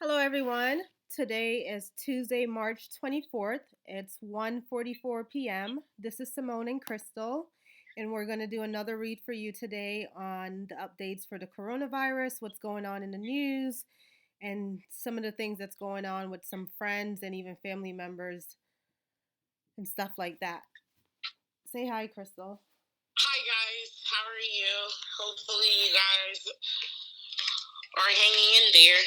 Hello, everyone. Today is Tuesday, March 24th. It's 1:44 p.m. This is Simone and Crystal, and we're going to do another read for you today on the updates for the coronavirus, what's going on in the news, and some of the things that's going on with some friends and even family members and stuff like that. Say hi, Crystal. Hi guys, how are you? Hopefully you guys are hanging in there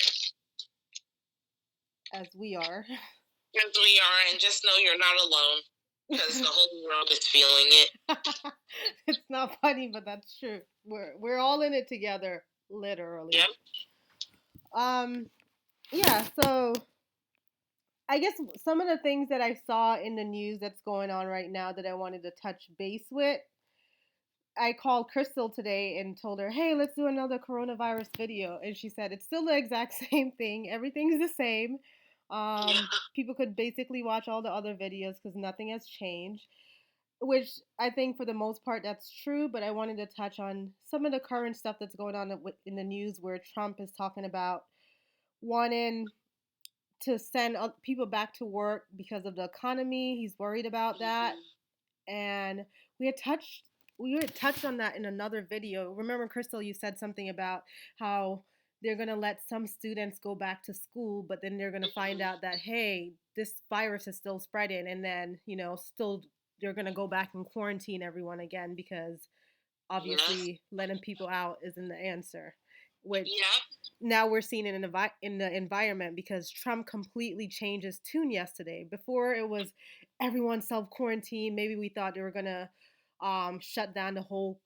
As we are. as we are, and just know you're not alone because the whole world is feeling it. It's not funny, but that's true. We're all in it together, literally. Yep. Um, yeah, so I guess some of the things that I saw in the news that's going on right now that I wanted to touch base with. I called Crystal today and told her, "Hey, let's do another coronavirus video." And she said it's still the exact same thing. Everything's the same. Yeah. People could basically watch all the other videos because nothing has changed, which I think for the most part that's true. But I wanted to touch on some of the current stuff that's going on in the news where Trump is talking about wanting to send people back to work because of the economy. He's worried about that, Mhm. and we had touched we had touched on that in another video. Remember, Crystal, you said something about how they're gonna let some students go back to school, but then they're gonna find Mhm. out that hey, this virus is still spreading, and then still they're gonna go back and quarantine everyone again because Yes. obviously letting people out isn't the answer, which Yep. now we're seeing it in the environment because Trump completely changed his tune yesterday. Before it was everyone self quarantine. Maybe we thought they were gonna shut down the whole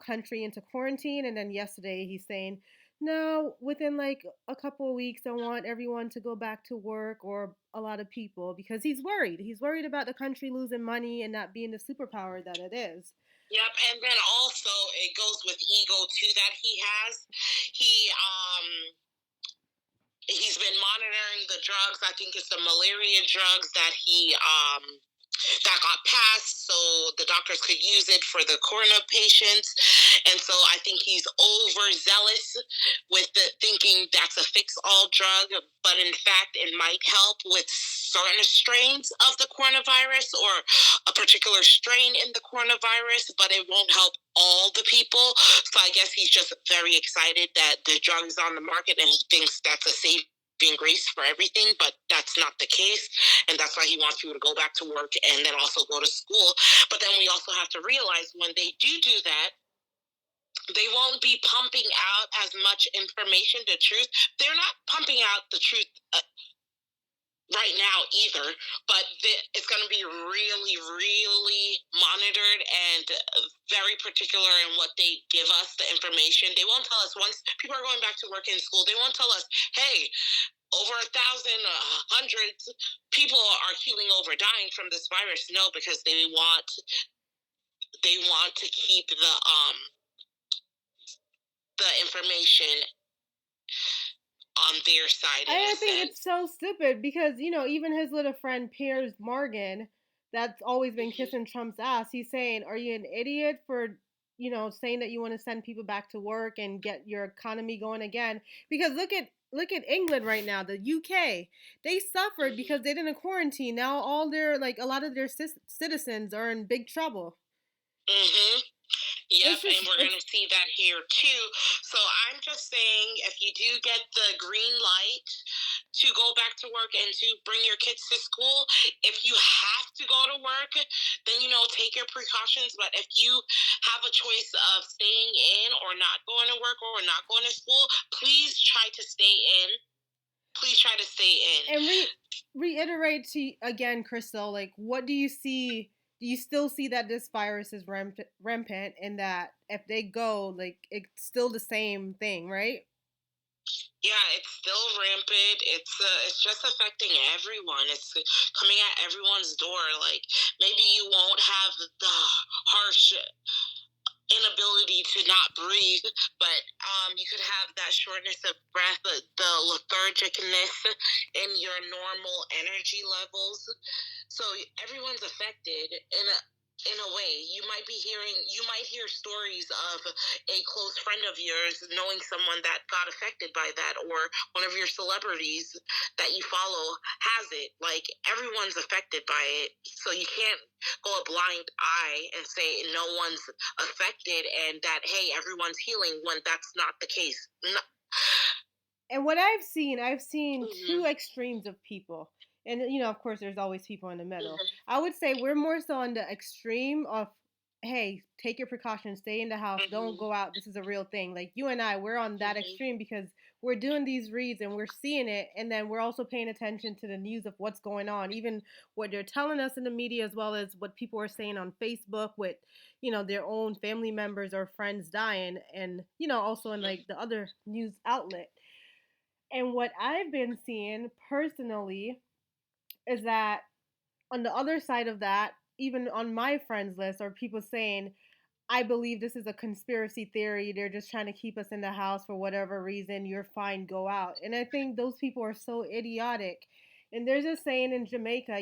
country into quarantine, and then yesterday he's saying, "No, within like a couple of weeks, I want everyone to go back to work or a lot of people because he's worried. He's worried about the country losing money and not being the superpower that it is." Yep. And then also it goes with ego too that he has. He's been monitoring the drugs. I think it's the malaria drugs that got passed so the doctors could use it for the corona patients. And so I think he's overzealous with the thinking that's a fix all drug, but in fact, it might help with certain strains of the coronavirus or a particular strain in the coronavirus, but it won't help all the people. So I guess he's just very excited that the drug is on the market and he thinks that's a safe grace for everything, but that's not the case. And that's why he wants people to go back to work and then also go to school. But then we also have to realize when they do that, they won't be pumping out as much information, the truth. They're not pumping out the truth right now either, but it's going to be really, really monitored and very particular in what they give us, the information. They won't tell us once people are going back to work in school, they won't tell us, hey, over 1,000, hundreds people are keeling over, dying from this virus. No, because they want to keep the information on their side in a I think it's sense. so stupid because, even his little friend Piers Morgan, that's always been Mm-hmm. kissing Trump's ass, he's saying, "Are you an idiot for, saying that you want to send people back to work and get your economy going again?" Because look at England right now, the UK. They suffered Mm-hmm. because they didn't quarantine. Now all their like a lot of their citizens are in big trouble. Mm-hmm. Yep, It's and just we're going it's to see that here too. So I'm just saying, if you do get the green light to go back to work and to bring your kids to school, if you have to go to work, then take your precautions. But if you have a choice of staying in or not going to work or not going to school, please try to stay in. Please try to stay in. and reiterate to again, Crystal, like what do you see? Do you still see that this virus is rampant and that if they go, like it's still the same thing, right? Yeah, it's still rampant. It's just affecting everyone. It's coming at everyone's door. Like maybe you won't have the harsh inability to not breathe, but you could have that shortness of breath, the lethargicness in your normal energy levels. So everyone's affected, and In a way, you might hear stories of a close friend of yours knowing someone that got affected by that, or one of your celebrities that you follow has it. Like, everyone's affected by it, so you can't go a blind eye and say no one's affected and that, hey, everyone's healing, when that's not the case. No. And what I've seen Mm-hmm, two extremes of people. And of course there's always people in the middle. mm-hmm, I would say we're more so on the extreme of, hey, take your precautions, stay in the house, don't mm-hmm, go out. This is a real thing. Like you and I, we're on that mm-hmm, extreme because we're doing these reads and we're seeing it, and then we're also paying attention to the news of what's going on, even what they're telling us in the media as well as what people are saying on Facebook with, their own family members or friends dying, and also in like the other news outlet. And what I've been seeing personally is that on the other side of that, even on my friends list, are people saying, I believe this is a conspiracy theory. They're just trying to keep us in the house for whatever reason. You're fine, go out. And I think those people are so idiotic. And there's a saying in Jamaica,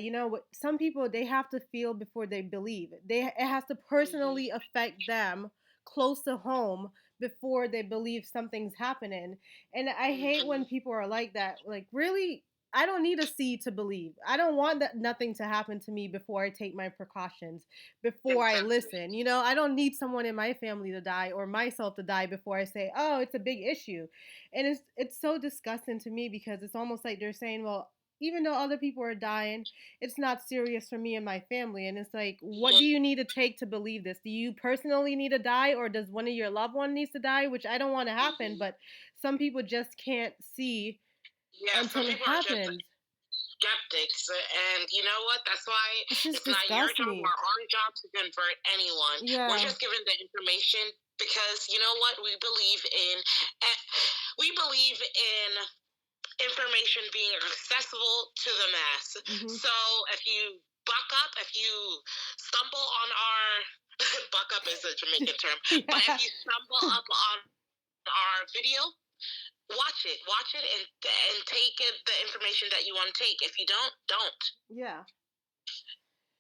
some people they have to feel before they believe. It has to mm-hmm, personally affect them close to home before they believe something's happening. And I hate mm-hmm. when people are like that. Like, really, I don't need to see to believe. I don't want nothing to happen to me before I take my precautions, before I Exactly. listen. I don't need someone in my family to die or myself to die before I say, "Oh, it's a big issue." And it's so disgusting to me because it's almost like they're saying, "Well, even though other people are dying, it's not serious for me and my family." And it's like, what do Mhm. you need to take to believe this? Do you personally need to die, or does one of your loved ones needs to die? Which I don't want to happen, Mhm. but some people just can't see Yeah, some until it people are just happens. skeptics, and you know what? That's why It just it's not your disgusts job or me. our job to convert anyone. We're Yeah. just given the information because you know what? Eh, we believe in information being accessible to the mass. Mhm. So if you buck up, if you stumble on our buck up is a Jamaican term, but if Yeah. you stumble up on our video, watch it, and take it, the information that you want to take. If you don't. Yeah.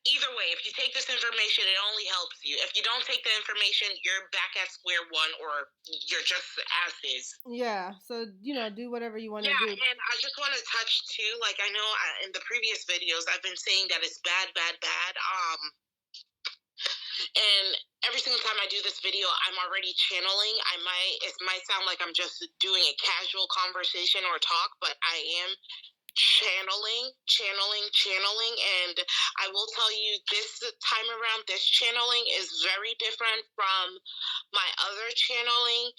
Either way, if you take this information, it only helps you. If you don't take the information, you're back at square one, or you're just as is. Yeah. So, do whatever you want to Yeah, do. and I just want to touch too. Like, I know in the previous videos, I've been saying that it's bad, bad, bad. And every single time I do this video, I'm already channeling. It might sound like I'm just doing a casual conversation or talk, but I am channeling. And I will tell you, this time around, this channeling is very different from my other channeling.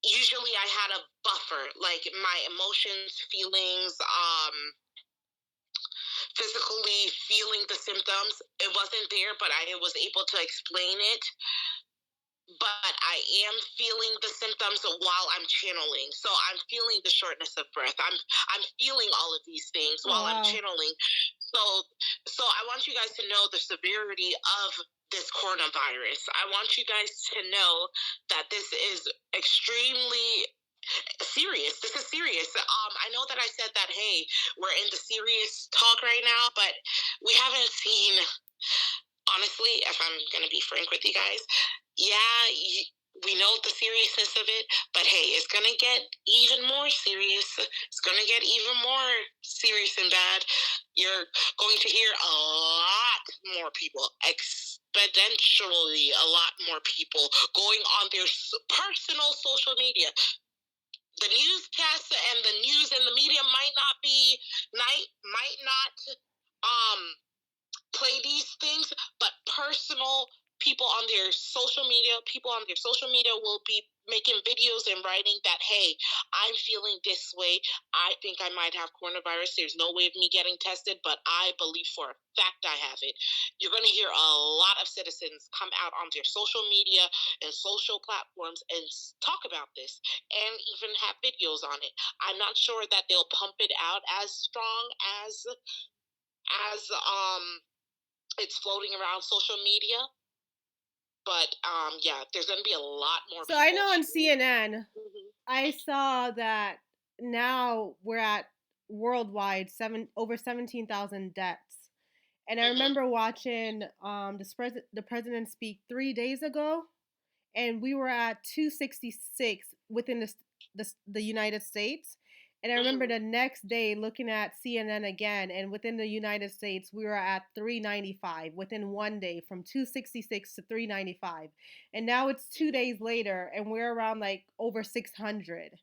Usually I had a buffer, like my emotions, feelings, physically feeling the symptoms. It wasn't there, but I was able to explain it. But I am feeling the symptoms while I'm channeling. So I'm feeling the shortness of breath. I'm feeling all of these things Oh, while I'm wow. channeling. So I want you guys to know the severity of this coronavirus. I want you guys to know that this is extremely serious. This is serious. I know that I said that, hey, we're in the serious talk right now, but we haven't seen, honestly, if I'm going to be frank with you guys, yeah, we know the seriousness of it, but hey, it's going to get even more serious. It's going to get even more serious and bad. You're going to hear a lot more people, exponentially a lot more people going on their personal social media. The newscasts and the news and the media might not play these things, but people on their social media will be making videos and writing that, hey, I'm feeling this way. I think I might have coronavirus. There's no way of me getting tested, but I believe for a fact I have it. You're going to hear a lot of citizens come out on their social media and social platforms and talk about this and even have videos on it. I'm not sure that they'll pump it out as strong as it's floating around social media. But yeah, there's going to be a lot more So I people. know on CNN, Mm-hmm. I saw that now we're at worldwide over 17,000 deaths. And I Mhm. remember watching the president speak 3 days ago, and we were at 266 within the United States. And I remember Mhm. the next day looking at CNN again, and within the United States, we were at 395 within one day from 266 to 395. And now it's 2 days later, and we're around like over 600.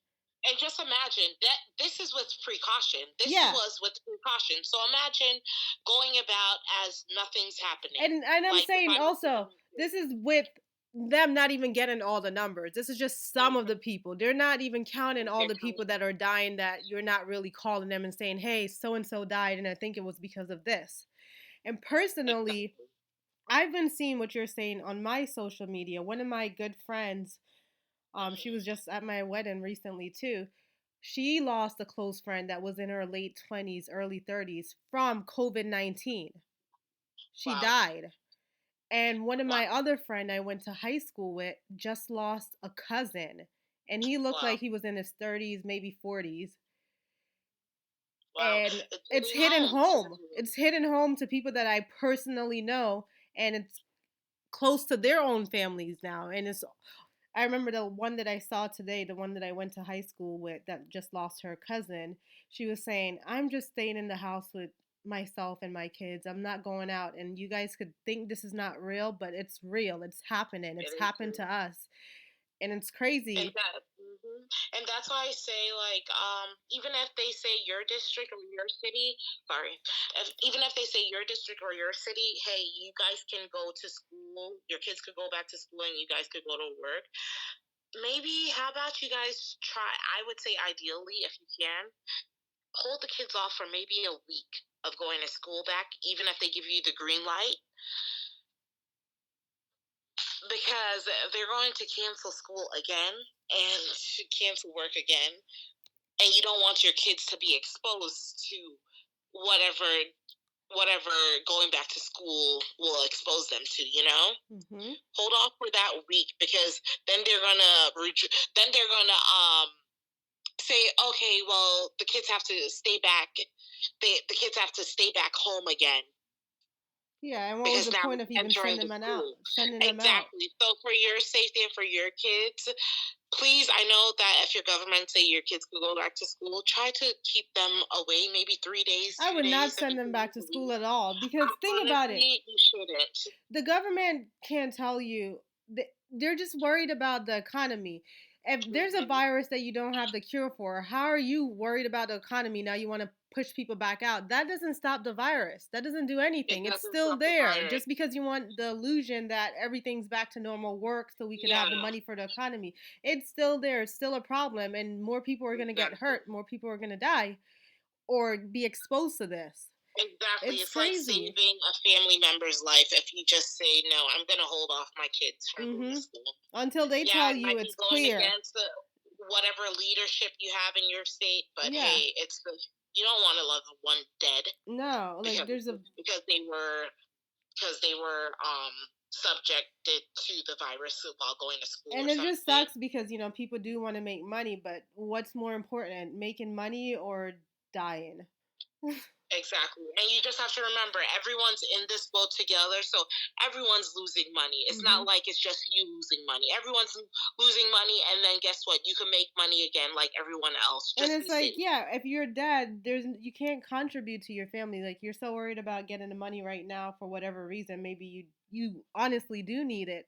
And just imagine that this is with precaution. This Yeah. was with precaution. So imagine going about as nothing's happening. And I'm Like the saying virus also, isn't this here. is with them not even getting all the numbers. This is just some of the Mhm. people. They're not even counting all They're the people counting. that are dying that you're not really calling them and saying, "Hey, so and so died and I think it was because of this." And personally, Exactly. I've been seeing what you're saying on my social media. One of my good friends, she was Mhm. just at my wedding recently too. She lost a close friend that was in her late 20s, early 30s from COVID-19. She Wow. died. And one of my Wow. other friend I went to high school with just lost a cousin. And he looked like Wow. he was in his 30s, maybe 40s. Wow. And It's it's hitting hidden home to home. everyone. It's hidden home to people that I personally know. And it's close to their own families now. And it's I remember the one that I saw today, the one that I went to high school with that just lost her cousin. She was saying, "I'm just staying in the house with myself and my kids. I'm not going out. And you guys could think this is not real, but it's real. It's happening. It It's is happened to real. us." And it's And crazy. and that's why I say, like, even if they say your district or your city, sorry, even if they say your district or your city, hey, you guys can go to school, your kids could go back to school, and you guys could go to work. Maybe how about you guys try? I would say ideally, if you can, hold the kids off for maybe a week of going to school back, even if they give you the green light, because they're going to cancel school again and cancel work again, and you don't want your kids to be exposed to whatever whatever going back to school will expose them to, Hmm. hold off for that week, because then they're gonna say, okay, well, the kids have to stay back, the kids have to stay back home again, Yeah. And what was because the now point it's of even entering the school. sending them out? Exactly. So for your safety and for your kids, please, I know that if your government say your kids could go back to school, try to keep them away maybe 3 days, I two would not days, if you send them can back make to a school leave. at all because think about it. Honestly, you shouldn't. The government can't tell you. They're just worried about the economy. If there's a Hmm. virus that you don't have the cure for, how are you worried about the economy now? You want to push people back out. That doesn't stop the virus. That doesn't do It anything. It's doesn't still stop the there. virus. Just because you want the illusion that everything's back to normal work so we could Yeah, have the money for the economy, it's still there. It's still a problem. And more people are going to get exactly. hurt. More people are going to die or be exposed to this. Exactly. It's It's like crazy. saving a family member's life if you just say, no, I'm going to hold off my kids from going to Hmm. school. Until they Yeah, tell it you might be it's going clear. against whatever leadership you have in your state, but Yeah. hey, you don't want to love one dead No, like because there's a because they were subjected to the virus while going to school and or it just something. sucks because people do want to make money, but what's more important, making money or dying? Exactly. And you just have to remember everyone's in this boat together, so everyone's losing money. It's Hmm. not like it's just you losing money. Everyone's losing money, and then guess what? You can make money again like everyone else. And Just it's be like, safe. yeah, if you're dead, there's you can't contribute to your family. Like you're so worried about getting the money right now for whatever reason. Maybe you honestly do need it.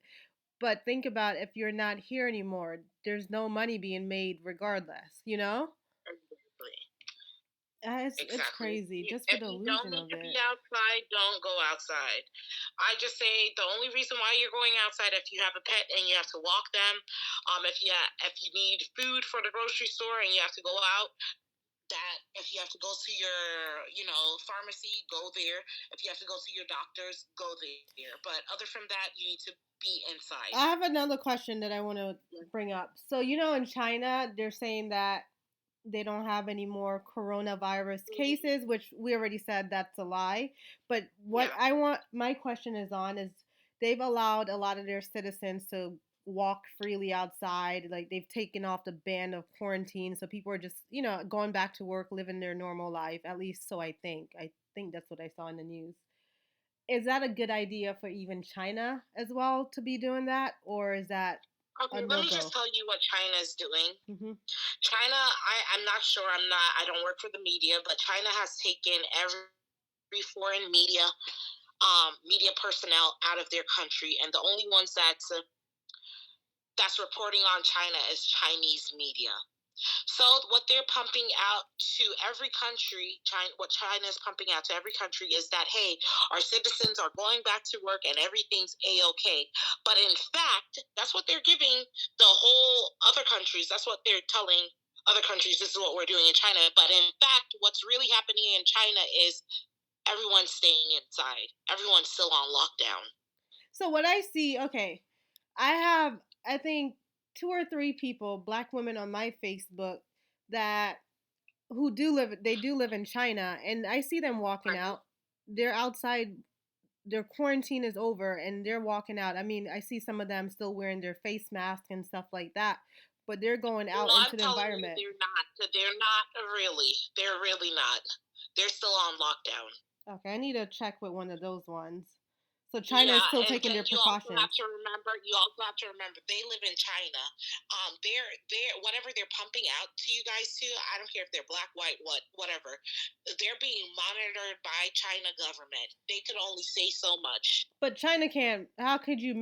But think about if you're not here anymore, there's no money being made regardless. Exactly. It's Exactly. crazy just for If the you don't illusion need of to be it. outside, don't go outside. I just say the only reason why you're going outside, if you have a pet and you have to walk them, if you need food for the grocery store and you have to go out, that if you have to go to your pharmacy, go there. If you have to go to your doctors, go there. But other from that, you need to be inside. I have another question that I want to bring up. So, in China, they're saying that they don't have any more coronavirus Mhm. cases, which we already said that's a lie. But what Yeah. my question is they've allowed a lot of their citizens to walk freely outside. Like they've taken off the ban of quarantine. So people are just, going back to work, living their normal life. At least so I think. I think that's what I saw in the news. is that a good idea for even China as well to be doing that, or is that a Okay, let no me just go? tell you what China is doing. Hmm. China, I'm not sure. I don't work for the media, but China has taken every foreign media personnel out of their country, and the only ones that's reporting on China is Chinese media. So what they're pumping out to every country, what China is pumping out to every country is that, hey, our citizens are going back to work and everything's a-okay. But in fact, that's what they're giving the whole other countries. That's what they're telling other countries. This is what we're doing in China. But in fact, what's really happening in China is everyone's staying inside. Everyone's still on lockdown. So what I see, okay, I have I think two or three people, black women on my Facebook that who do live they do live in China, and I see them walking Right? out. They're outside, their quarantine is over and they're walking out. I mean, I see some of them still wearing their face mask and stuff like that, but they're going out Well, I'm into the telling you, environment. they're not. They're not really. They're really not. They're still on lockdown. Okay, I need to check with one of those ones. So China is Yeah, still and taking then their you also have precautions. to remember. You also have to remember they live in China. They're whatever they're pumping out to you guys too. I don't care if they're black, white, whatever. They're being monitored by China government. They could only say so much. But China can't. How could you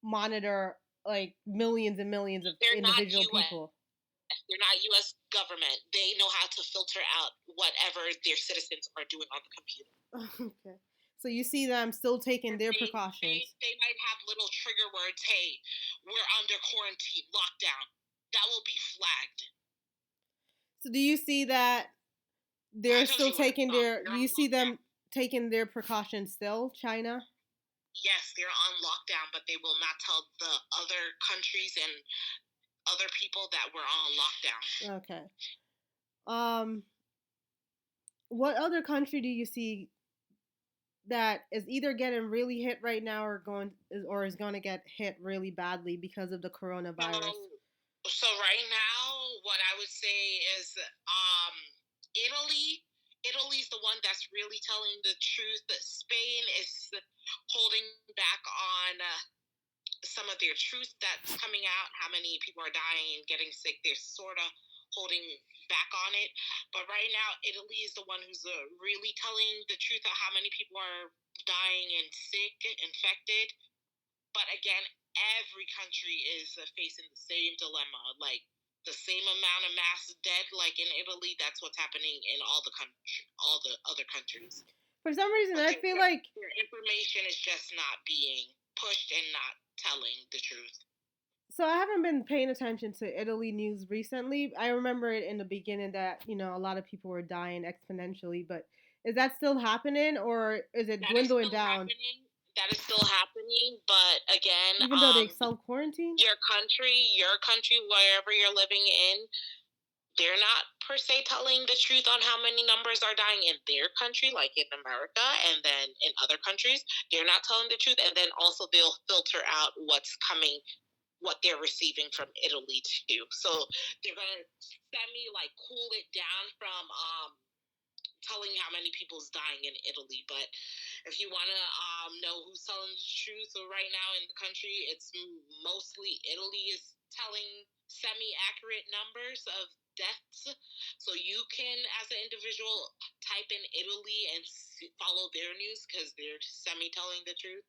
monitor like millions and millions of They're not individual U.S. people? They're not U.S. government. They know how to filter out whatever their citizens are doing on the computer. Okay. So you see them still taking And their they precautions. they might have little trigger words. Hey, we're under quarantine, lockdown. That will be flagged. So do you see that I they're told still you where to taking stop. their? They're Do on you see lockdown. them taking their precautions still? China. Yes, they're on lockdown, but they will not tell the other countries and other people that we're on lockdown. Okay. Um. What other country do you see that is either getting really hit right now or is going to get hit really badly because of the So, coronavirus? so right now, what I would say is, Italy. Italy's the one that's really telling the truth. That Spain is holding back on some of their truth that's coming out, how many people are dying and getting sick. They're sort of holding back on it. But right now, Italy is the one who's really telling the truth of how many people are dying and sick, infected. But again, every country is facing the same dilemma. Like the same amount of mass dead, like in Italy, that's what's happening in all the other countries. For some reason, But I feel like their information is just not being pushed and not telling the truth. so I haven't been paying attention to Italy news recently. I remember it in the beginning that, a lot of people were dying exponentially, but is that still happening or is it That is dwindling still down happening. That is still happening. But again, even though they self quarantine? your country, wherever you're living in, they're not per se telling the truth on how many numbers are dying in their country, like in America, and then in other countries, they're not telling the truth. And then also they'll filter out what's coming, what they're receiving from Italy too. So they're gonna semi like cool it down from telling how many people's dying in Italy. But if you want to know who's telling the truth right now in the country, it's mostly Italy is telling semi-accurate numbers of deaths. So you can, as an individual, type in Italy and follow their news because they're semi-telling the truth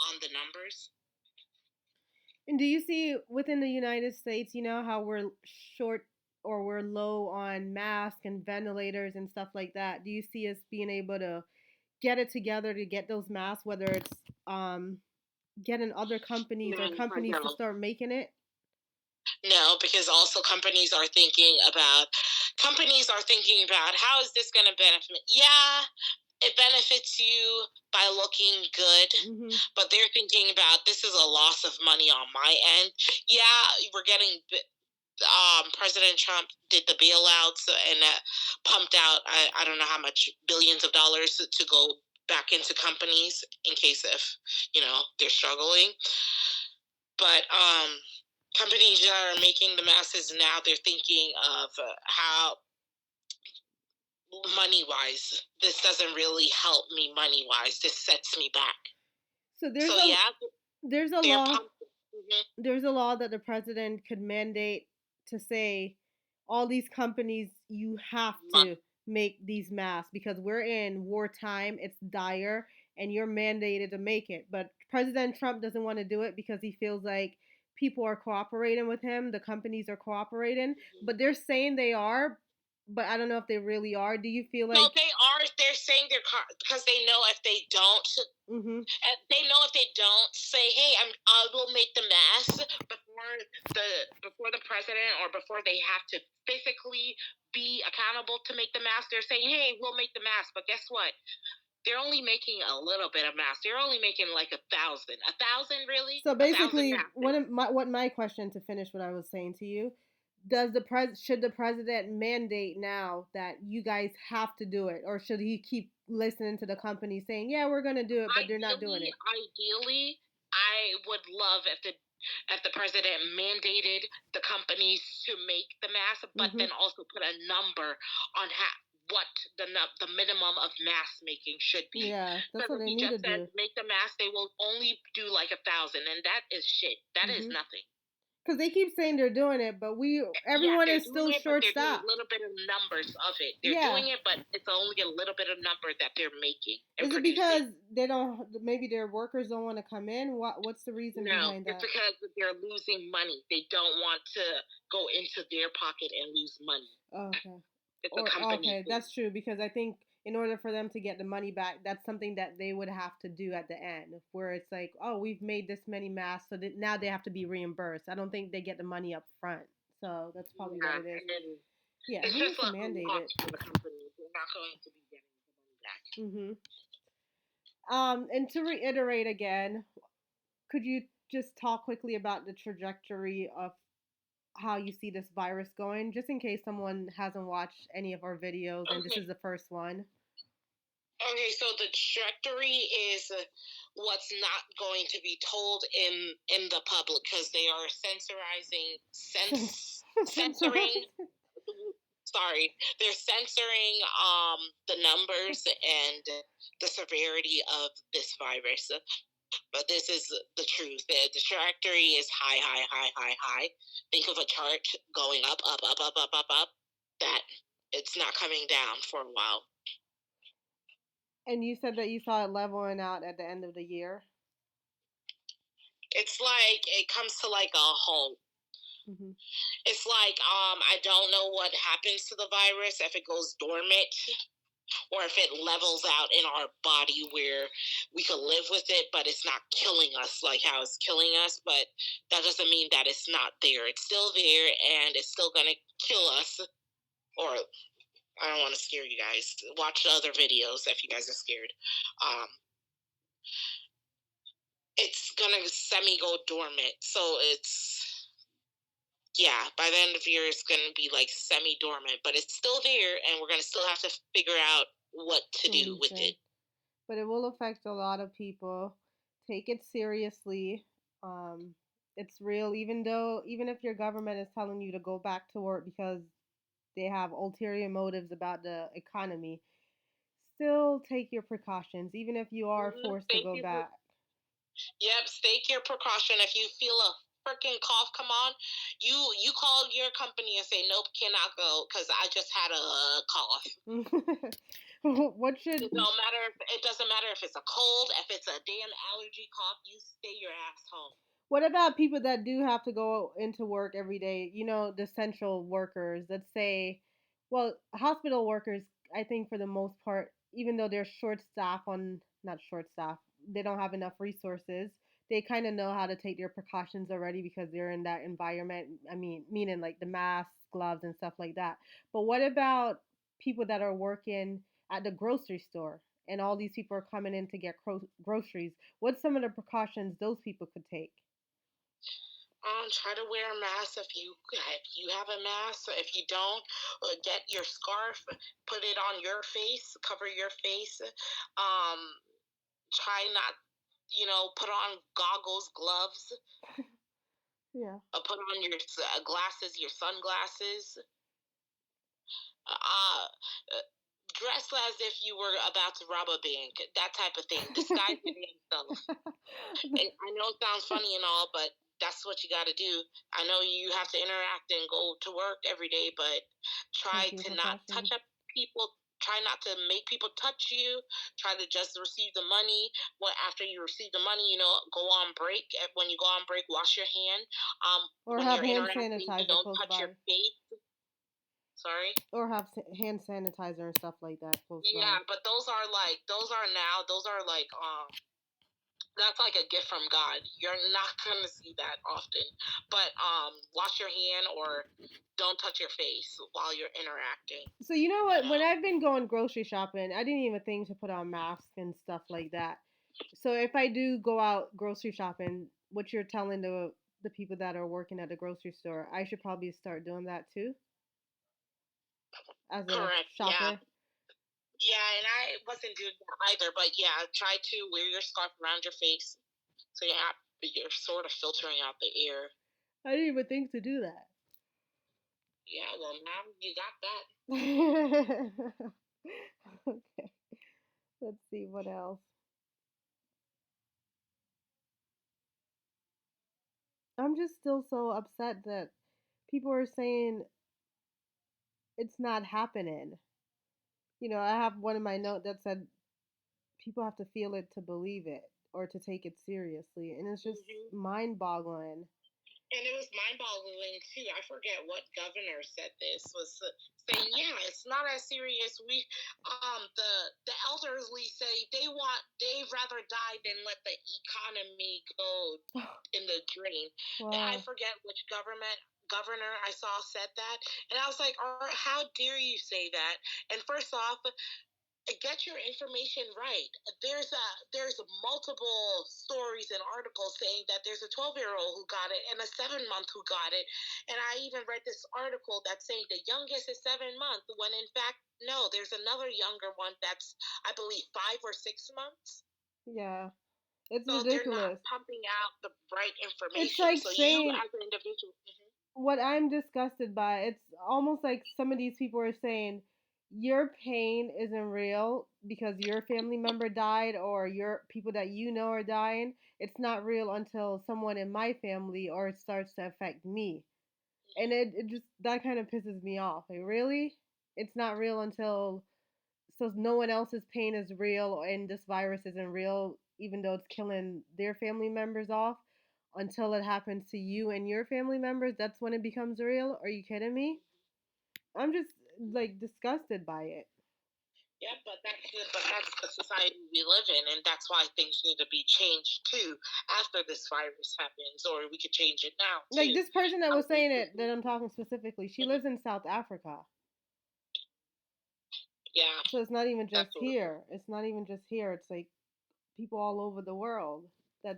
on the numbers. And do you see within the United States, how we're short or we're low on masks and ventilators and stuff like that? Do you see us being able to get it together to get those masks, whether it's getting other companies or No, I companies to don't. start making it? No, because also companies are thinking about how is this going to benefit me? Yeah, it benefits you by looking good, Hmm. but they're thinking about this is a loss of money on my end. Yeah, we're getting President Trump did the bailouts and pumped out I don't know how much billions of dollars to go back into companies in case if they're struggling. But companies that are making the masses now, they're thinking of how money wise. This doesn't really help me money wise. This sets me back. So So yeah, there's a they're law pumping. Hmm. there's a law that the president could mandate to say all these companies you have to make these masks because we're in wartime, it's dire, and you're mandated to make it. But President Trump doesn't want to do it because he feels like people are cooperating with him, the companies are cooperating, but they're saying they are, but I don't know if they really are. Do you feel No, like they are. They're saying because they know if they don't, mhm. they know if they don't say, "Hey, I will make the mask," before the president or before they have to physically be accountable to make the mask. They're saying, "Hey, we'll make the mask," but guess what? They're only making a little bit of mask. They're only making like 1,000. 1,000, really? So 1,000 basically, masks. what my question to finish what I was saying to you, does the should the president mandate now that you guys have to do it, or should he keep listening to the company saying, yeah, we're gonna do it, but they're not doing it? Ideally, I would love if the president mandated the companies to make the mask, but Hmm. then also put a number on what the minimum of mask making should be. Yeah, that's Because what if they he need to just says do. make the mask, they will only do like 1,000, and that is shit. That is Hmm. nothing. Because they keep saying they're doing it, but Yeah, everyone they're is doing still it, but short they're doing a staffed. little bit of numbers of it. They're Yeah. doing it, but it's only a little bit of number that they're making and Is it producing. because they don't? Maybe their workers don't want to come in. What's the reason No, behind it's that? because they're losing money. They don't want to go into their pocket and lose money. Okay. It's a Or company okay, thing. that's true because I think in order for them to get the money back, that's something that they would have to do at the end, where it's like, oh, we've made this many masks, so that now they have to be reimbursed. I don't think they get the money up front, so that's probably what Yeah, it is. and then Yeah, it's he just needs to a mandate loss it. for the company. They're not going to be getting the money back. Hmm. And to reiterate again, could you just talk quickly about the trajectory of how you see this virus going, just in case someone hasn't watched any of our videos and this Okay. is the first one? Okay, so the trajectory is what's not going to be told in the public because they are censoring. Sorry, they're censoring the numbers and the severity of this virus. But this is the truth. The trajectory is high, high, high, high, high. Think of a chart going up, up, up, up, up, up, up. That it's not coming down for a while. And you said that you saw it leveling out at the end of the year. It's like it comes to like a halt. Hmm. It's like I don't know what happens to the virus if it goes dormant or if it levels out in our body where we could live with it, but it's not killing us like how it's killing us. But that doesn't mean that it's not there. It's still there, and it's still gonna kill us. Or I don't want to scare you guys. Watch the other videos if you guys are scared. Um, it's gonna semi go dormant, so it's yeah, by the end of the year, it's going to be like semi dormant, but it's still there, and we're going to still have to figure out what to do with Solution. it. But it will affect a lot of people. Take it seriously. Um, it's real, even if your government is telling you to go back to work because they have ulterior motives about the economy. Still take your precautions, even if you are forced to Thank go you. back. Yep, take your precaution. If you feel a freaking cough come on, you call your company and say nope, cannot go because I just had a cough. What should It doesn't matter if it's a cold, if it's a damn allergy cough. You stay your ass home. What about people that do have to go into work every day? You know, the essential workers. Let's say, well, hospital workers, I think for the most part, even though they're short staff on, not short staff, they don't have enough resources. They kind of know how to take their precautions already because they're in that environment. I mean, meaning like the masks, gloves, and stuff like that. But what about people that are working at the grocery store and all these people are coming in to get groceries? What's some of the precautions those people could take? Try to wear a mask if you have a mask. If you don't, get your scarf, put it on your face, cover your face. Try not, put on goggles, gloves. Yeah. Put on your glasses, your sunglasses. Uh, uh, dress as if you were about to rob a bank, that type of thing. Disguise your damn self. And I know it sounds funny and all, but that's what you got to do. I know you have to interact and go to work every day, but try Take your to not touch precautions. up people. Try not to make people touch you. Try to just receive the money. Well, after you receive the money, go on break. When you go on break, wash your hand. Or When have you're hand interacting, sanitizer don't close touch your by. face. Sorry. Or have hand sanitizer and stuff like that close Yeah, by. but those are like that's like a gift from God. You're not gonna see that often. But wash your hand or don't touch your face while you're interacting. So you know You what? When know. I've been going grocery shopping, I didn't even think to put on masks and stuff like that. So if I do go out grocery shopping, what you're telling the people that are working at the grocery store, I should probably start doing that too as a Correct. Yeah. shopper. Yeah, and I wasn't doing that either. But yeah, try to wear your scarf around your face so you're sort of filtering out the air. I didn't even think to do that. Yeah. Well, now you got that. Okay, let's see what else. I'm just still so upset that people are saying it's not happening. I have one in my note that said people have to feel it to believe it or to take it seriously, and it's just Hmm. mind-boggling. And it was mind-boggling too. I forget what governor said this was saying, yeah, it's not as serious. The elderly say they'd rather die than let the economy go in the drain. I Wow. forget which governor I saw said that, and I was like, how dare you say that? And first off, get your information right. There's multiple stories and articles saying that there's a 12-year-old who got it and a 7-month who got it, and I even read this article that's saying the youngest is 7 months when in fact no, there's another younger one that's I believe 5 or 6 months. Yeah, it's So they're not ridiculous. pumping out the right It's information. like So you saying as an individual, what I'm disgusted by. It's almost like some of these people are saying your pain isn't real because your family member died or your people that you know are dying. It's not real until someone in my family or it starts to affect me. And it just that kind of pisses me off. Like really? It's not real until so no one else's pain is real and this virus isn't real even though it's killing their family members off until it happens to you and your family members, that's when it becomes real. Are you kidding me? I'm just like disgusted by it. yeah, but that's the society we live in, and that's why things need to be changed too after this virus happens, or we could change it now Like too. this person that I was think saying it that I'm talking specifically, she lives in South Africa. yeah, So it's not even just that's what here. It's not even just here. It's like people all over the world that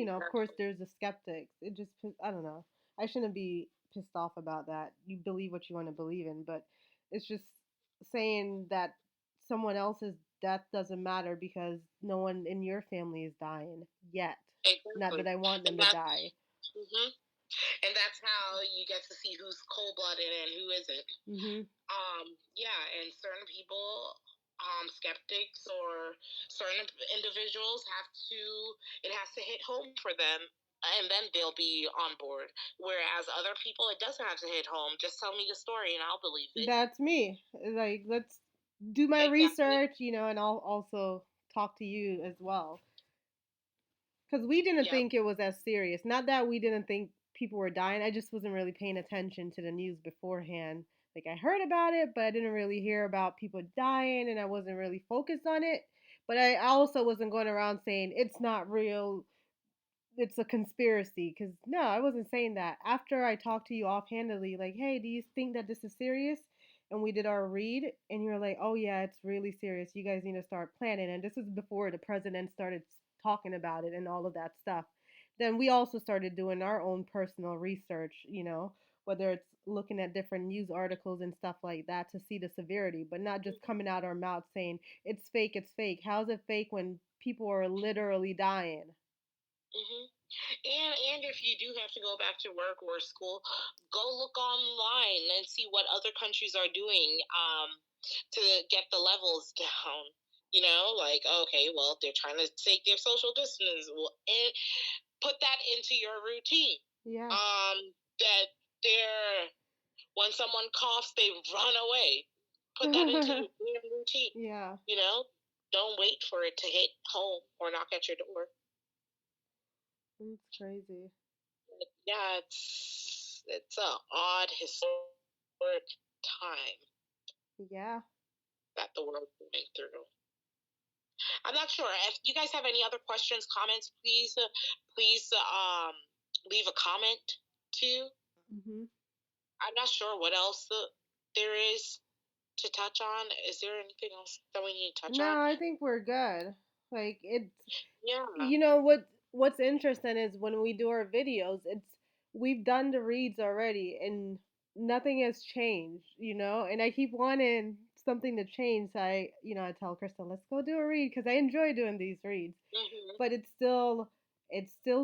of course exactly. there's the skeptics. It just I don't know. I shouldn't be pissed off about that. You believe what you want to believe in, but it's just saying that someone else's death doesn't matter because no one in your family is dying yet. Not that Exactly, I want and them to die. hmm and that's how you get to see who's cold blooded and who isn't. Mhm. Yeah, and certain people, skeptics or certain individuals have to. It has to hit home for them. And then they'll be on board. Whereas other people, it doesn't have to hit home. Just tell me the story and I'll believe it. That's me. Like let's do my Exactly. research, and I'll also talk to you as well. Because we didn't Yep. think it was as serious. Not that we didn't think people were dying. I just wasn't really paying attention to the news beforehand. Like I heard about it, but I didn't really hear about people dying, and I wasn't really focused on it. But I also wasn't going around saying it's not real, it's a conspiracy. Because no, I wasn't saying that. After I talked to you offhandedly, like, hey, do you think that this is serious? And we did our read, and you're like, oh yeah, it's really serious. You guys need to start planning. And this is before the president started talking about it and all of that stuff. Then we also started doing our own personal research, whether it's looking at different news articles and stuff like that to see the severity, but not just coming out our mouth saying it's fake, it's fake. How's it fake when people are literally dying? Mhm. And if you do have to go back to work or school, go look online and see what other countries are doing to get the levels down. You know, like, okay, well, they're trying to take their social distance. Well, and put that into your routine. Yeah. That they're when someone coughs, they run away. Put that into your routine. Yeah. You know, don't wait for it to hit home or knock at your door. It's crazy. Yeah, it's a odd historic time Yeah. that the world's going through. I'm not sure if you guys have any other questions, comments. Please leave a comment too. Mhm. I'm not sure what else there is to touch on. Is there anything else that we need to touch on? No, I think we're good. Like it's Yeah. you know what's interesting is when we do our videos, it's we've done the reads already and nothing has changed, and I keep wanting something to change. So I tell Crystal, let's go do a read because I enjoy doing these reads. Hmm. But it's still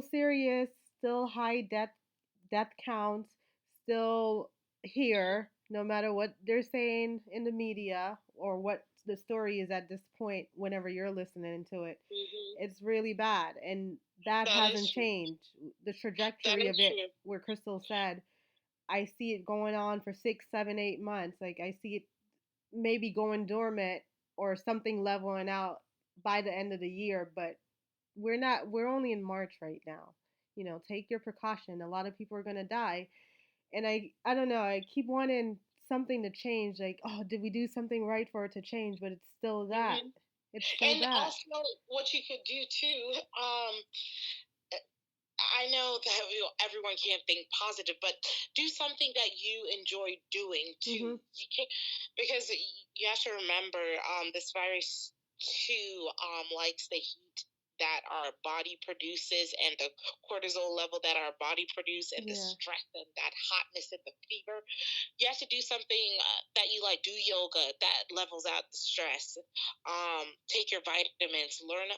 serious, still high death counts, still here, no matter what they're saying in the media or what the story is at this point. Whenever you're listening to it, Hmm. it's really bad, and that That is hasn't true. changed. The That trajectory is of it, true. where Crystal said, I see it going on for 6, 7, 8 months. Like I see it maybe going dormant or something leveling out by the end of the year, but we're only in March right now. Take your precaution. A lot of people are going to die. And I don't know, I keep wanting something to change, like, oh, did we do something right for it to change? But it's still that. Hmm. It's still And that. also, what you could do too. I know that everyone can't think positive, but do something that you enjoy doing too. Mhm. You can't, because you have to remember, this virus too likes the heat that our body produces and the cortisol level that our body produces and the Yeah. stress and that hotness and the fever. You have to do something that you like. Do yoga that levels out the stress. Take your vitamins. Learn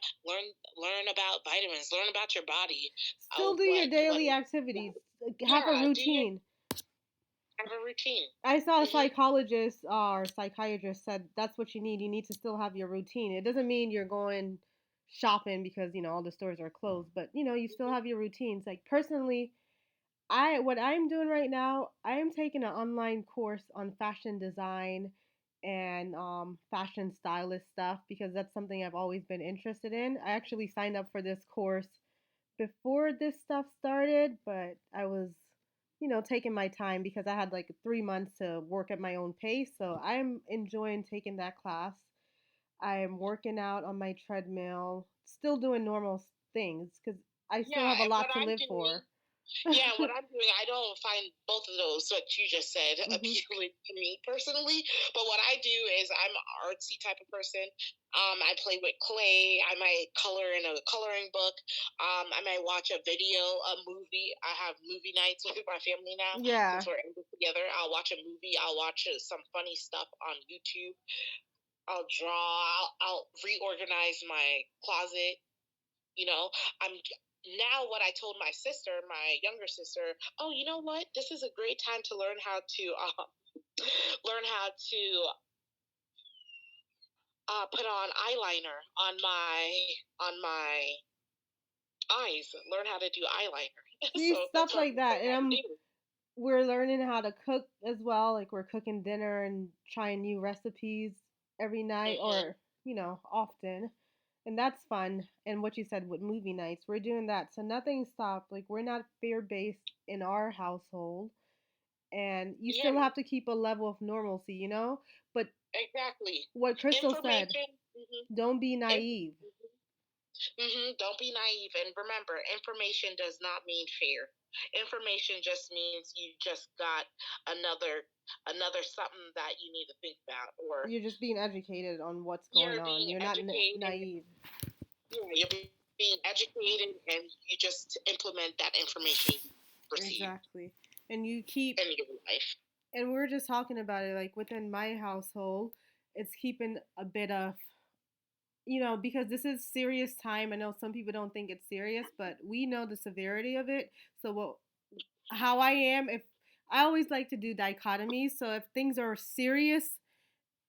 about vitamins. Learn about your body. Still do your What? daily activities. Like, have a Yeah. Do your routine. have a routine. I saw a Hmm. psychologist or psychiatrist said that's what you need. You need to still have your routine. It doesn't mean you're going shopping because all the stores are closed, but you still have your routines. Like personally, I what I'm doing right now, I am taking an online course on fashion design and fashion stylist stuff because that's something I've always been interested in. I actually signed up for this course before this stuff started, but I was, taking my time because I had like 3 months to work at my own pace. So I'm enjoying taking that class. I'm working out on my treadmill, still doing normal things because I still Yeah. have a And what lot to I'm live doing. for. Yeah, what I'm doing, I don't find both of those, what you just said, Hmm. appealing to me personally. But what I do is I'm an artsy type of person. I play with clay. I might color in a coloring book. I might watch a movie. I have movie nights with my family now Yeah. since we're able together. I'll watch a movie. I'll watch some funny stuff on YouTube. I'll draw. I'll reorganize my closet. You know, I'm now what I told my sister, my younger sister. Oh, you know what? This is a great time to learn how to put on eyeliner on my eyes. Learn how to do eyeliner. See, So stuff that's what like I'm that. learning And how to do. we're learning how to cook as well. Like we're cooking dinner and trying new recipes every night Hmm. or, often. And that's fun. And what you said with movie nights, we're doing that. So nothing stopped. Like we're not fear based in our household. And you Yeah, still have to keep a level of normalcy, But exactly. what Crystal said, Information. Hmm. don't be naive. Don't be naive. And remember, information does not mean fear. Information just means you just got another something that you need to think about, or You're just being educated on what's going you're on. being You're not educated. naive. Yeah, being educated, and you just implement that information you receive Exactly. And you keep in your life. and we're just talking about it like within my household, it's keeping a bit of because this is serious time. I know some people don't think it's serious, but we know the severity of it. So how I am, if I always like to do dichotomies. So if things are serious,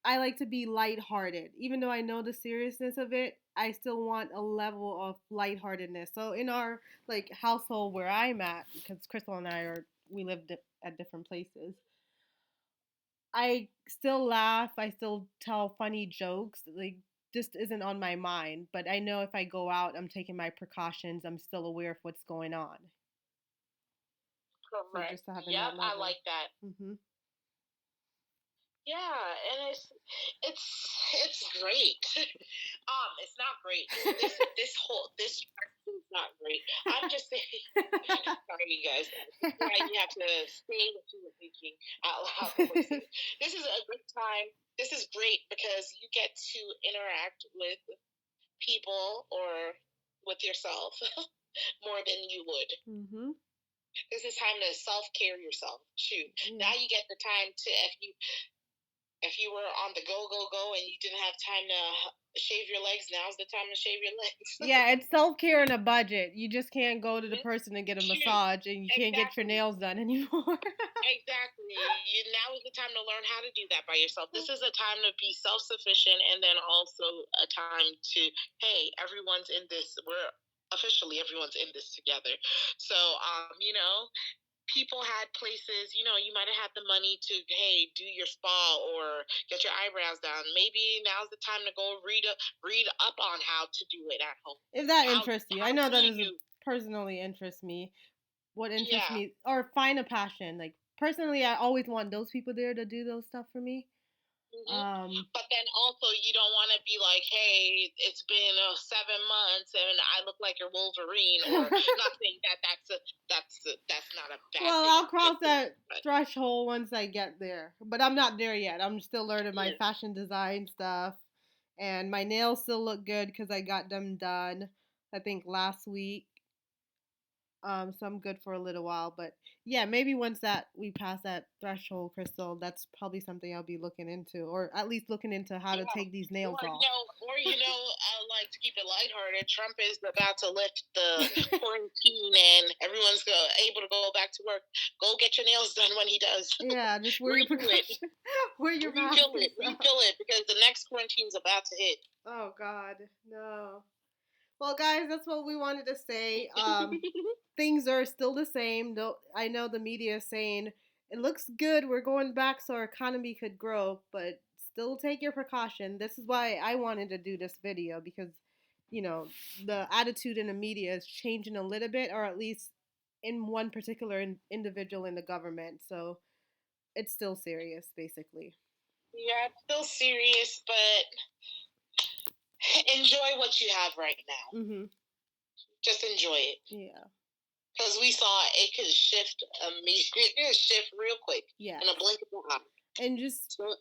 I like to be lighthearted. Even though I know the seriousness of it, I still want a level of lightheartedness. So in our like household where I'm at, because Crystal and we live at different places, I still laugh. I still tell funny jokes. Like, just isn't on my mind. But I know if I go out, I'm taking my precautions. I'm still aware of what's going on. So Correct. just having Yep, that I level. like that. Mhm. Yeah, and it's it's great. It's not great. This is not great. I'm just saying. Sorry, you guys. This is why you have to say what you were thinking out loud before you say it. This is a good time. This is great because you get to interact with people or with yourself more than you would. Mhm. This is time to self care yourself. Shoot, Yeah. now you get the time to if you were on the go and you didn't have time to shave your legs, now's the time to shave your legs. Yeah, it's self care in a budget. You just can't go to the Mhm. person and get a Shoot, massage, and you can't get your exactly. nails done anymore. Exactly. Now is the time to learn how to do that by yourself. This is a time to be self sufficient, and then also a time to, hey, everyone's in this. We're officially everyone's in this together. So, people had places, you might have had the money to, hey, do your spa or get your eyebrows done. Maybe now's the time to go read up on how to do it at home. If that How interests you, I how know do that doesn't you? personally interest me. What interests Yeah. me, or find a passion. Like personally, I always want those people there to do those stuff for me. Um, But then also, you don't want to be like, hey, it's been 7 months and I look like you're Wolverine, or not saying that that's not a bad well, thing I'll or a good cross thing, that but threshold once I get there, but I'm not there yet. I'm still learning my yeah, fashion design stuff, and my nails still look good because I got them done. I think last week. So I'm good for a little while, but yeah, maybe once that we pass that threshold, Crystal, that's probably something I'll be looking into, or at least looking into how to yeah. take these nails Or off. I like to keep it lighthearted. Trump is about to lift the quarantine, and everyone's able to go back to work. Go get your nails done when he does. Yeah, just wear your Redo it, precaution, wear your mask and stuff. refill it, because the next quarantine's about to hit. Oh God, no. Well, guys, that's what we wanted to say. Things are still the same. Though I know the media is saying it looks good, we're going back so our economy could grow, but still take your precaution. This is why I wanted to do this video because, you know, the attitude in the media is changing a little bit, or at least in one particular individual in the government. So it's still serious, basically. Yeah, it's still serious, but enjoy what you have right now. Mhm. Just enjoy it, Yeah. because we saw it could shift immediately. It could shift real quick in a Yes. blink of an eye. And just So,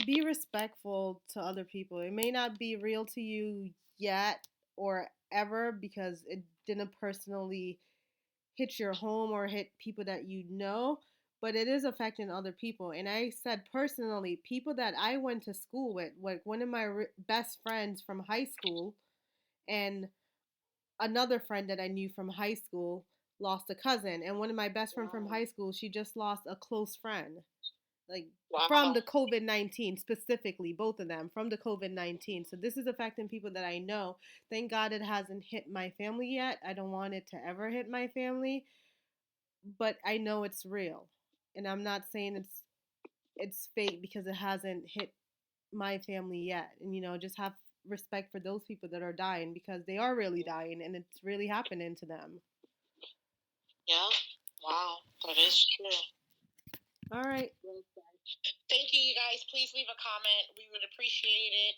be respectful to other people. It may not be real to you yet or ever because it didn't personally hit your home or hit people that you know, but it is affecting other people. And I said personally, people that I went to school with, like one of my best friends from high school and another friend that I knew from high school lost a cousin, and one of my best friend from wow, high school, she just lost a close friend, like from wow, the COVID-19 specifically, both of them from the COVID-19. So this is affecting people that I know. Thank God it hasn't hit my family yet. I don't want it to ever hit my family, but I know it's real. And I'm not saying it's fake because it hasn't hit my family yet. And just have respect for those people that are dying because they are really dying and it's really happening to them. yeah, wow, that is true. All right. Thank you, you guys. Please leave a comment. We would appreciate it.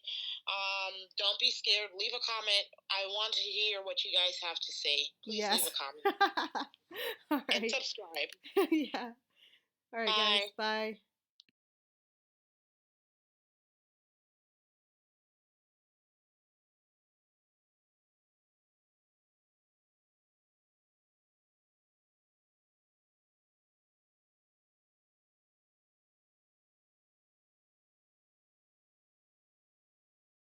Don't be scared. Leave a comment. I want to hear what you guys have to say. Please leave Yes. a comment All and right. subscribe. Yeah. All right, guys. Bye. Bye.